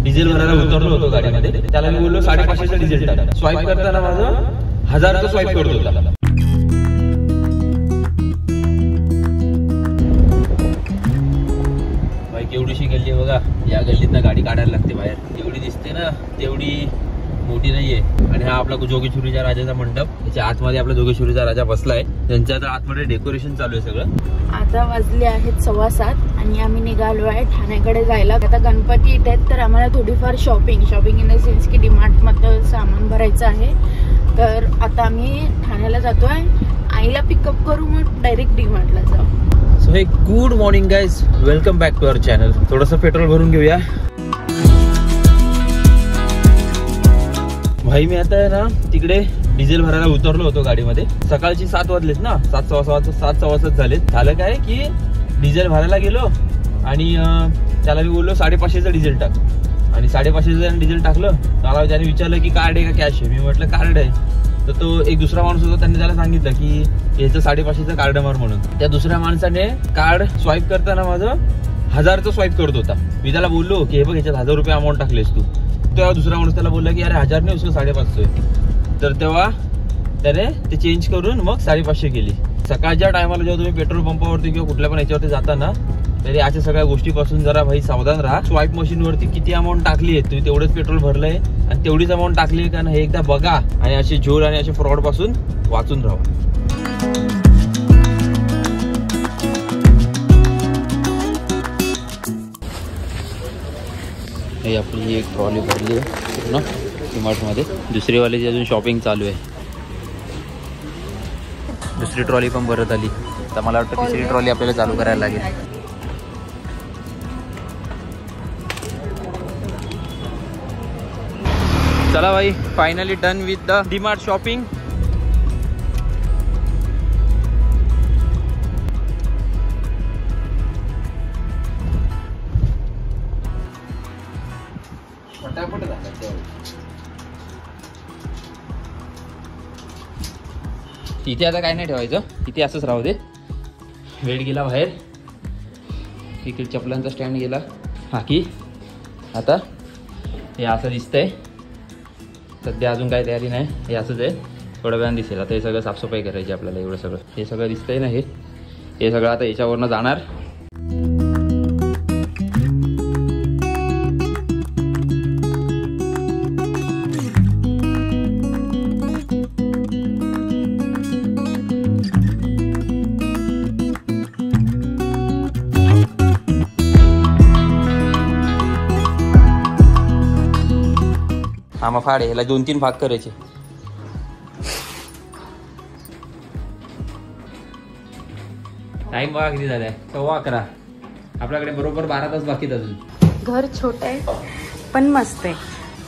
Diesel भरायला उतरलो होतो गाडीमध्ये, त्याला मी बोललो 550चं डिझेल टाक. स्वाईप करताना माझं 1000चं स्वाईप करत होता. एवढीशी गल्ली आहे बघा, या गल्लीतनं गाडी काढायला लागते बाहेर. एवढी दिसते ना तेवढी मोठी नाहीये. आणि हा आपला जोगेश्वरीचा राजाचा मंडप, त्याच्या आतमध्ये आपला जोगेश्वरीचा राजा बसलाय. त्यांच्या आता आतमध्ये डेकोरेशन चालू आहे सगळं. आता वाजले आहेत 7:15 आणि आम्ही निघालो आहे ठाण्याकडे जायला. आता गणपती येत आहेत तर आम्हाला थोडीफार शॉपिंग इन द सेन्स की डीमार्ट मध्ये सामान भरायचं आहे. तर आता आम्ही ठाण्याला जातोय. आईला पिकअप करू, मग डायरेक्ट डीमार्टला जाऊ. So hey good morning guys, welcome back to our channel. थोडंसं पेट्रोल भरून घेऊया. भाई मी आता आहे ना तिकडे डिझेल भरायला उतरलो होतो गाडीमध्ये. सकाळची 7 वाजलेत ना, 7:15 झालेत. झालं काय की डिझेल भरायला गेलो आणि त्याला मी बोललो 550चं डिझेल टाक. आणि 550चं डिझेल टाकलं. मला त्याने विचारलं की कार्ड आहे का कॅश आहे. मी म्हटलं कार्ड आहे. तर तो एक दुसरा माणूस होता, त्यांनी त्याला सांगितलं की याचं 550चं कार्ड मार म्हणून. त्या दुसऱ्या माणसाने कार्ड स्वाईप करताना माझं 1000चं स्वाईप करत होता. मी त्याला बोललो की हे बघ याच्यात 1000 रुपये अमाऊंट टाकलेस तू. तेव्हा दुसरा माणूस त्याला बोलला की अरे 1000 नाही, उसको 550 आहे. तर तेव्हा त्याने ते चेंज करून मग 550 केली. सकाळच्या टायमाला जेव्हा तुम्ही पेट्रोल पंपावरती किंवा कुठल्या पण याच्यावरती जाता ना, तरी अशा सगळ्या गोष्टीपासून जरा भाई सावधान राहा. स्वाईप मशीनवरती किती अमाऊंट टाकली आहे, तुम्ही तेवढंच पेट्रोल भरलंय आणि तेवढीच अमाऊंट टाकली आहे का ना, हे एकदा बघा आणि असे झोल आणि असे फ्रॉड पासून वाचून राहा. हे आपली एक ट्रॉली भरली आहे ना डीमार्टमध्ये. दुसरी वालीची अजून शॉपिंग चालू आहे. दुसरी ट्रॉली पण भरत आली. तर मला वाटतं तिसरी ट्रॉली आपल्याला चालू करायला लागेल. चला भाई, finally done with the DMart shopping. इथे आता काय नाही ठेवायचं, इथे असंच राहू दे. वेळ गेला बाहेर. इकडे चपलांचा स्टँड गेला. बाकी आता हे असं दिसतंय. सध्या अजून काही तयारी नाही, हे असंच आहे. थोड्या वेळाने दिसेल. आता हे सगळं साफसफाई करायची आपल्याला. एवढं सगळं हे सगळं दिसतंय ना, हे सगळं आता याच्यावरनं जाणार. हा मग फाड, ह्याला 2-3 भाग करायचे. टाइम बघा किती झालाय, 11:15. आपल्याकडे बरोबर 12 तास बाकीत अजून. घर छोटं आहे पण मस्त आहे.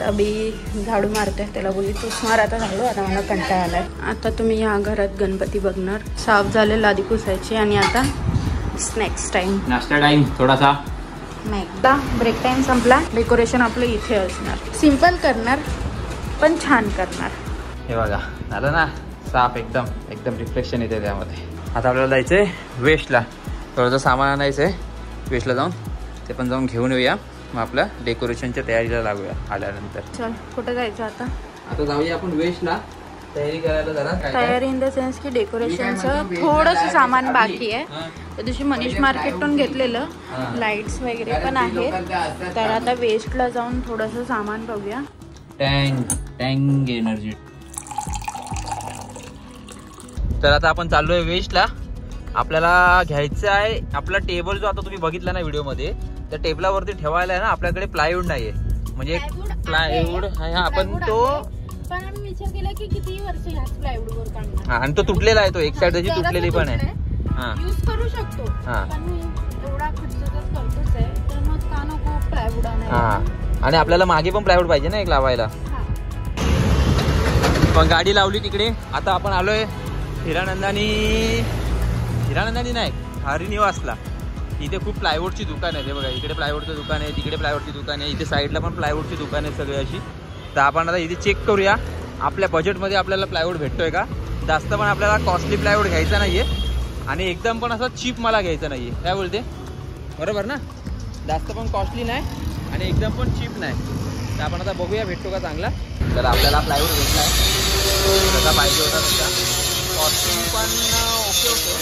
तभी झाडू मारतोय, त्याला बोलली तूच मार. आता झाडू, आता मला कंटाळा आलाय. आता तुम्ही या घरात गणपती बघणार. साफ झाले, लादी पुसायची आणि आता स्नॅक्स टाइम, नाश्ता टाइम. थोडासा नाही, एकदा ब्रेक टाइम संपला. डेकोरेशन आपलं इथे असणार. सिंपल करणार पण छान करणार. हे बघा झालं ना साफ, एकदम रिफ्लेक्शन येते त्यामध्ये. आता आपल्याला जायचंय वेस्टला. थोडंसं सामान आणायचंय वेस्टला जाऊन. ते पण जाऊन घेऊन येऊया. मग आपल्या डेकोरेशनच्या तयारीला लागूया आल्यानंतर. चल, कुठं जायचं आता? आता जाऊया आपण वेस्टला तयारी करायला. जरा तयारी इन द सेन्स की डेकोरेशनचं थोडंसं सामान बाकी आहे. त्या दिवशी मनीष मार्केटून घेतलेलं. लाईट्स वगैरे पण आहेत. तर आता वेस्टला जाऊन थोडंसं सामान बघूया. टँग एनर्जी. तर आता आपण चाललोय वेस्टला. आपल्याला घ्यायचं आहे आपला टेबल, जो आता तुम्ही बघितला ना व्हिडिओमध्ये. त्या टेबलावरती ठेवायला आहे ना आपल्याकडे प्लायवूड नाहीये. म्हणजे प्लायवूड आहे हा, पण तो विचार केला की किती वर्ष ह्याच प्लायवूड वर काढणार. आणि तो तुटलेला आहे. तो एक साइड त्याची तुटलेली पण आहे. हा, यूज करू शकतो. पण एवढा खर्चच करतोच आहे, तर मग का नको प्लायवूड आणायला. हा, आणि आपल्याला मागे पण प्लायवूड पाहिजे ना एक लावायला. पण गाडी लावली तिकडे. आता आपण आलोय हिरानंदानी नाही, हरिनिवासला. इथे खूप प्लायवूडची दुकान आहे. बघा, इकडे प्लायवूडचं दुकान आहे, तिकडे प्लायवूडची दुकान आहे, इथे साईडला पण प्लायवूडची दुकान आहे सगळी अशी. तर आपण आता इथे चेक करूया आपल्या बजेटमध्ये आपल्याला प्लायवूड भेटतोय का. जास्त पण आपल्याला कॉस्टली प्लायवूड घ्यायचा नाहीये आणि एकदम पण असं चीप मला घ्यायचं नाहीये. काय बोलते, बरोबर ना? जास्त पण कॉस्टली नाही आणि एकदम पण चीप नाही. तर आपण आता बघूया भेटतो का चांगला. तर आपल्याला प्लायवूड भेटला आहे जसा पाहिजे होता तसा. कॉस्टिंग पण ओके होतं.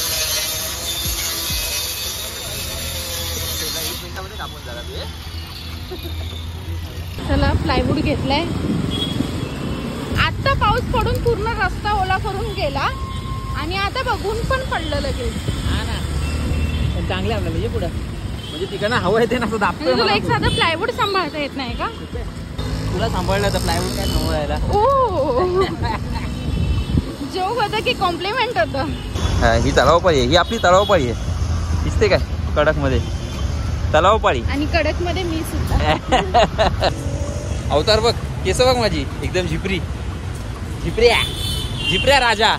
1 मिनिटामध्ये कापून झाला ते. चला प्लायवूड घेतलाय. आता पाऊस पडून पूर्ण रस्ता ओला करून गेला आणि आता बघून पण पडलं लगेच. हा ना, पण चांगले आपल्याला ये पुढं, म्हणजे तिकडनं हवं येते ना असं दाबतोय. तुला एक साधं प्लायवूड सांभाळता येत नाही का? तुला सांभाळलं तर प्लायवूड काय सांभाळायला. ओ जोक होता की कॉम्प्लिमेंट होतं. ही तलावपाळी आहे, ही आपली तलावपाळी आहे. दिसते काय कडक मध्ये तलावपाळी. आणि कडक मध्ये मी सुद्धा. अवतार बघ, केस बघ माझी एकदम झिपरी. झिपऱ्या झिपऱ्या राजा.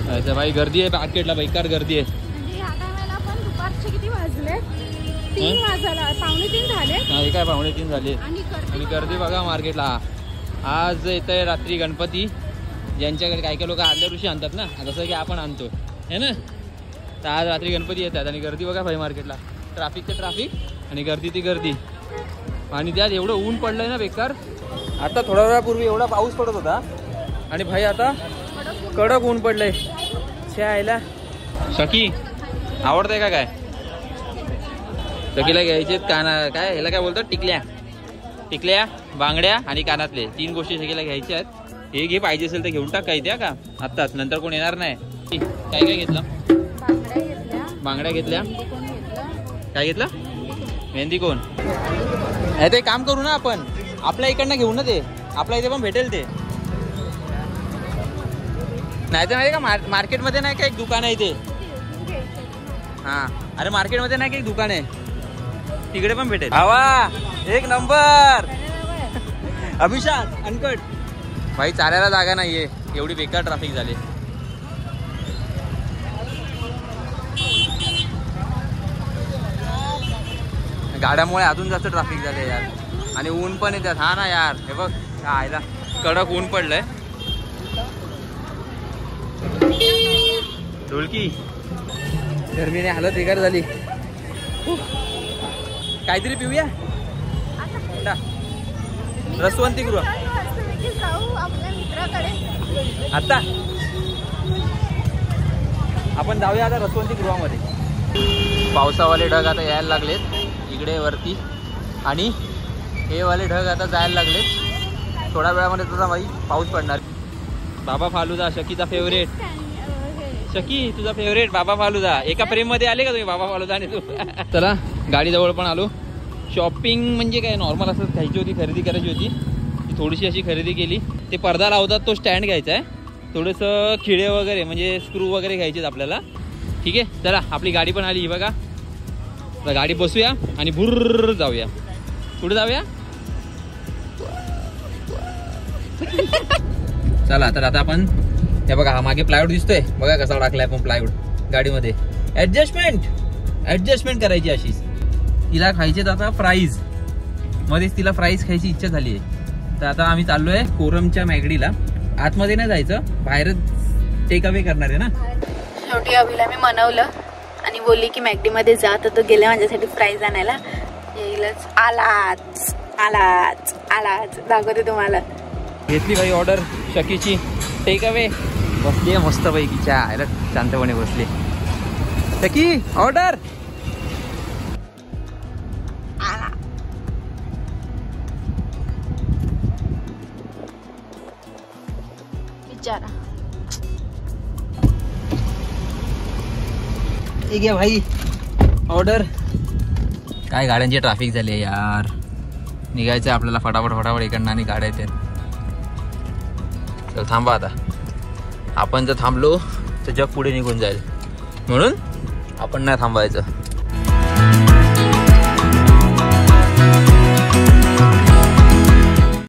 अच्छा भाई, गर्दी आहे मार्केटला, बेकार गर्दी आहे. म्हणजे या टायमाला पण दुपारचे किती वाजले? 3 वाजला, 2:45 झाले. हे काय 2:45 झाले. आणि गर्दी बघा मार्केटला. आज येत आहे रात्री गणपती, ज्यांच्याकडे काही काही लोक आदल्या दिवशी आणतात ना, जसं की आपण आणतो है ना. तर आज रात्री गणपती येतात आणि गर्दी बघा भाई मार्केटला. ट्रॅफिक ते ट्रॅफिक आणि गर्दी ती गर्दी. आणि त्यात एवढं ऊन पडलंय ना बेकार. आता थोड्या वेळापूर्वी एवढा पाऊस पडत होता आणि भाई आता कडक ऊन पडलंय. छायला शकी आवडतंय का काय? शकीला घ्यायचे काना, काय ह्याला काय बोलतात, टिकल्या. टिकल्या, बांगड्या आणि कानातले 3 गोष्टी शकीला घ्यायच्या आहेत. हे घे, पाहिजे असेल तर घेऊन टाक काही द्या का आत्ताच, नंतर कोण येणार नाही. काय काय घेतलं? बांगड्या घेतल्या. काय घेतलं? मेहंदी कोण? ते काम करू ना आपण, आपल्या इकडनं घेऊ ना ते, आपल्या इथे पण भेटेल ते. नाही तर माहिती का मार्केटमध्ये नाही का एक दुकान आहे ते. हा अरे मार्केटमध्ये नाही का एक दुकान आहे, तिकडे पण भेटेल. हवा एक नंबर. अभिषाक अनकट भाई, चालायला जागा नाहीये, एवढी बेकार ट्रॅफिक झाली. गाड्यामुळे अजून जास्त ट्रॅफिक झाले यार. आणि ऊन पण येतात. हा ना यार, हे बघ आयला कडक ऊन पडलंय. ढोलकी गरमीने हालत बेकार झाली. काहीतरी पिऊया रसवंती गृह आता. आपण जाऊया आता रसवंती गृहामध्ये. पावसावाले ढग आता यायला लागलेत इकडे वरती आणि हे वाले ढग आता जायला लागलेत. थोड्या वेळामध्ये तुझा भाई पाऊस पडणार. बाबा फालुदा शकीचा फेवरेट. शकी तुझा फेवरेट बाबा फालुदा. एका फ्रेम मध्ये आले का तुम्ही बाबा फालुदा आणि तू? चला गाडी जवळ पण आलो. शॉपिंग म्हणजे काय नॉर्मल असं घ्यायची होती, खरेदी करायची होती. थोडीशी अशी खरेदी केली. ते पडदा लावतात तो स्टँड घ्यायचा आहे. थोडंसं खिळे वगैरे म्हणजे स्क्रू वगैरे घ्यायचे आपल्याला. ठीक आहे चला, आपली गाडी पण आली बघा. तर गाडी बसूया आणि भुर्र जाऊया. कुठे जाऊया? चला तर आता आपण हे बघा, हा मागे प्लायवूड दिसतोय बघा कसा टाकलाय आपण प्लायवूड गाडीमध्ये. ऍडजस्टमेंट करायची अशीच. तिला खायचे आता फ्राईज, मध्येच तिला फ्राईज खायची इच्छा झाली आहे. तर आता आम्ही चाललोय कोरमच्या मॅगडीला. आतमध्ये नाही जायचं, बाहेरच टेक अवे करणार आहे ना. शेवटी अभिला मी मनवलं आणि बोलली की मॅगडी मध्ये जा. तर तो गेले माझ्यासाठी फ्राईज आणायला. येईलच. आलाच आलाच आलाच दाखवते तुम्हाला. घेतली भाई ऑर्डर शकीची टेक अवे. बसली आहे मस्त पैकी चहा शांतपणे बसली. Shaky order. विचारा ठीक आहे भाई ऑर्डर. काय गाड्यांची ट्रॅफिक झाली आहे यार. निघायचं आपल्याला फटाफट फटाफट इकडनं आणि गाड्या येतात. चल थांबा आता. आपण जर थांबलो तर जग पुढे निघून जाईल, म्हणून आपण नाही थांबायचं.